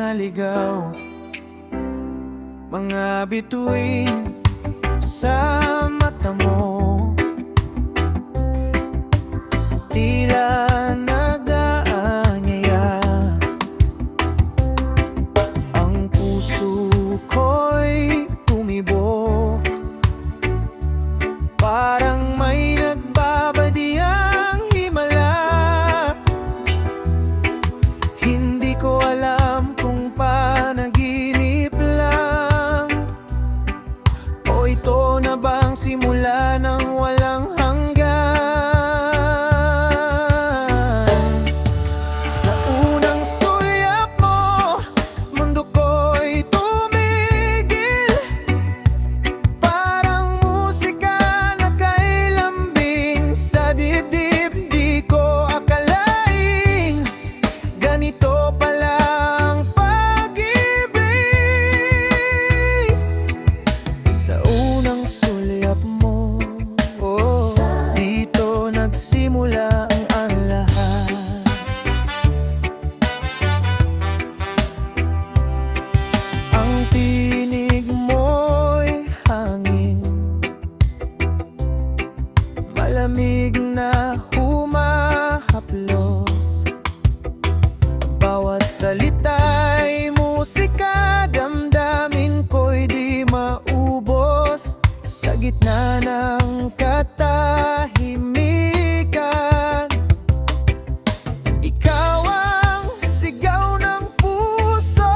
mga ligaw, mga bituin sa mata mo, tila nag-aanyaya. Ang puso ko'y tumibok, parang may nagbabadiyang himala. Hindi ko alam kung panaginip lang o ito na bang simula ng walang hanggan. Sa unang sulyap mo, mundo ko'y tumigil, parang musika na kay lambing sa dibdib. Di ko akalaing ganito pala ang pag-ibig. Sa unang sulyap mo, oh, dito nagsimula ang lahat. Ang tinig mo'y hangin, malamig na humahaplos. Bawat salita'y musika, damdamin ko'y di maubos. Sa gitna ng katahimikan, ikaw ang sigaw ng puso.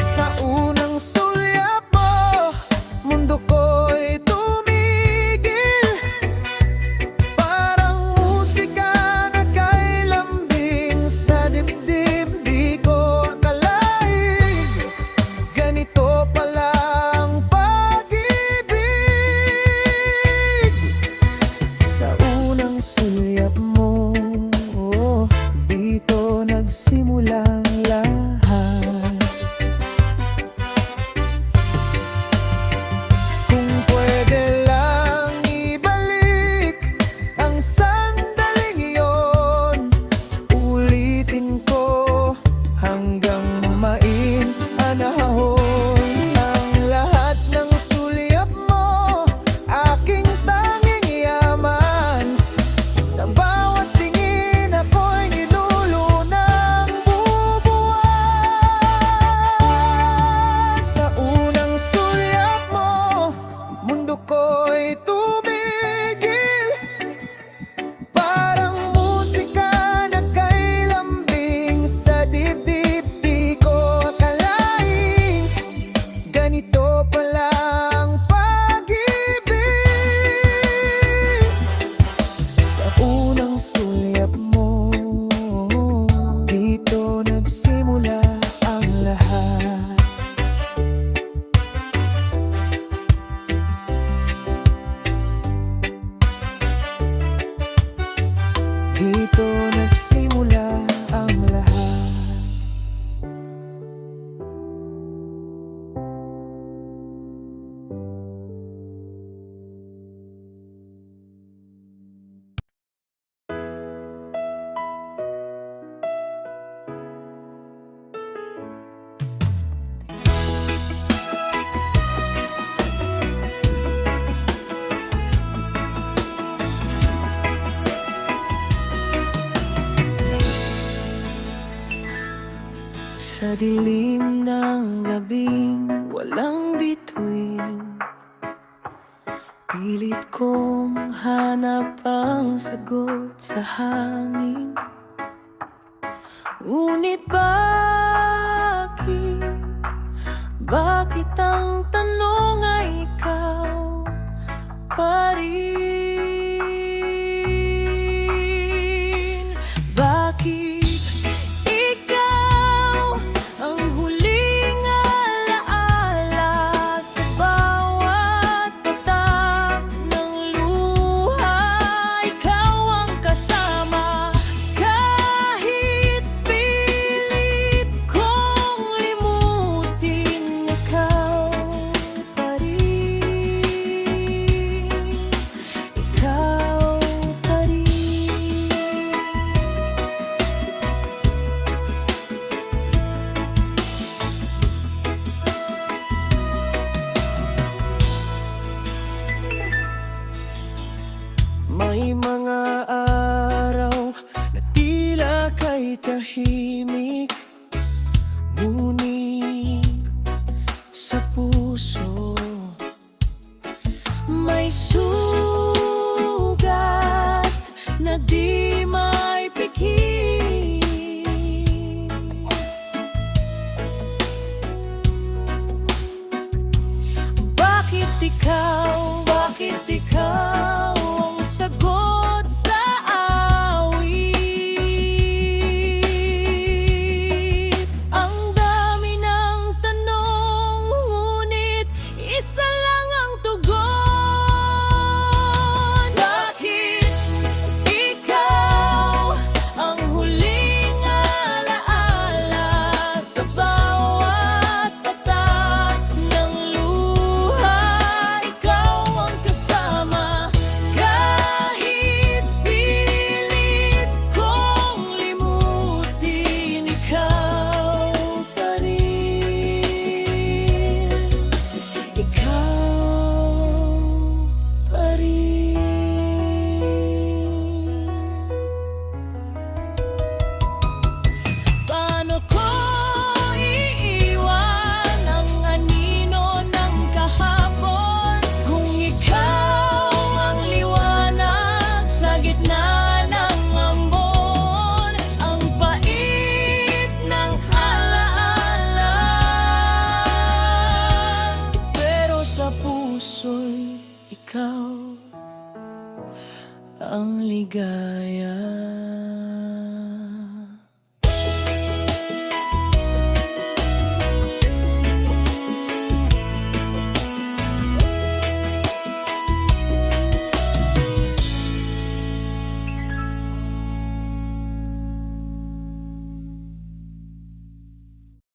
Sa unang sulyap mo, mundo ko'y tumigil, parang musika na kay lambing sa dibdib. Di ko akalaing ganito pala ang pag-ibig. Sa unang sulyap mo, oh, dito nagsimula ang lahat. Kung pwede lang ibalik ang sandaling iyon, ulitin ko hanggang mainanahon. Ang lahat ng sulyap mo, aking tanging yaman. Sa bawat tingin ako'y nilulunang bubuhay. Sa unang sulyap mo, mundo ko'y tumigil, parang musika na kay lambing sa dibdib. Di ko akalaing ganito pala ang pag-ibig. Sa unang sulyap mo, dito nagsimula ang lahat. Dito nagsimula ang lahat. Sa dilim ng gabing walang bituin, pilit kong hanap ang sagot sa hangin. Ngunit bakit ang tanong ay ikaw pa rin? Bakit ikaw ang huling alaala sa bawat patak ng luha? Ikaw ang kasama kahit pilit kong limutin ikaw. ikaw? Bakit ikaw ang sagot sa awit? Ang dami ng tanong, ngunit isa lang ang tugon. Bakit ikaw ang huling alaala sa bawat tatak ng luha? Ikaw ang kasama kahit pilit kong limutin. Ikaw pa rin, ikaw pa rin. Paano ko iiwan ang anino ng kahapon kung ikaw ang liwanag sa gitna ng ambon? Ang pait ng alaala, pero sa puso'y ikaw ang ligaya.